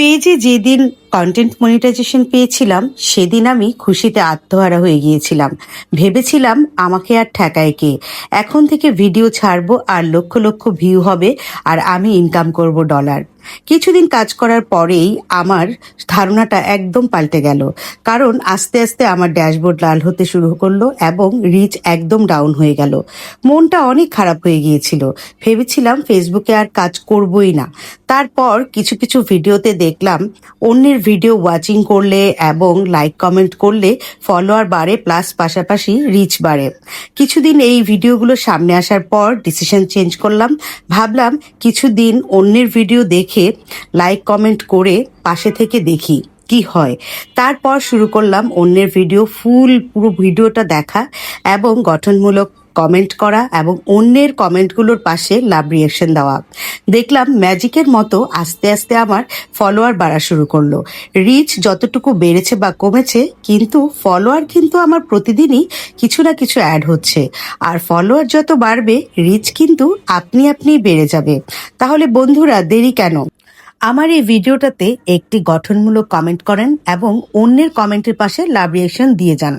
পেজে যেদিন content monetization পেয়েছিলাম সেদিন আমি খুশিতে আত্মহারা হয়ে গিয়েছিলাম। ভেবেছিলাম আমাকে আর ঠেকায় কে, এখন থেকে ভিডিও ছাড়বো আর লক্ষ লক্ষ ভিউ হবে আর আমি ইনকাম করব ডলার। কিছুদিন কাজ করার পরেই আমার ধারণাটা একদম পাল্টে গেল, কারণ আস্তে আস্তে আমার ড্যাশবোর্ড লাল হতে শুরু করলো এবং রিচ একদম ডাউন হয়ে গেল। মনটা অনেক খারাপ হয়ে গিয়েছিল, ভেবেছিলাম ফেসবুকে আর কাজ করবই না। তারপর কিছু কিছু ভিডিওতে দেখলাম অন্যের ভিডিও ওয়াচিং করলে এবং লাইক কমেন্ট করলে ফলোয়ার বাড়ে, প্লাস পাশাপাশি রিচ বাড়ে। কিছুদিন এই ভিডিওগুলো সামনে আসার পর ডিসিশন চেঞ্জ করলাম। ভাবলাম কিছুদিন অন্যের ভিডিও দেখে লাইক কমেন্ট করে পাশে থেকে দেখি কি হয়। তারপর শুরু করলাম অন্যের ভিডিও পুরো ভিডিওটা দেখা এবং গঠনমূলক কমেন্ট করা এবং অন্যের কমেন্টগুলোর পাশে লাভ রিয়াকশন দেওয়া। দেখলাম ম্যাজিকের মতো আস্তে আস্তে আমার ফলোয়ার বাড়া শুরু করলো। রিচ যতটুকু বেড়েছে বা কমেছে, কিন্তু ফলোয়ার কিন্তু আমার প্রতিদিনই কিছু না কিছু অ্যাড হচ্ছে। আর ফলোয়ার যত বাড়বে রিচ কিন্তু আপনি আপনিই বেড়ে যাবে। তাহলে বন্ধুরা, দেরি কেন? আমার এই ভিডিওটাতে একটি গঠনমূলক কমেন্ট করেন এবং অন্যের কমেন্টের পাশে লাভ রিয়াকশন দিয়ে যান।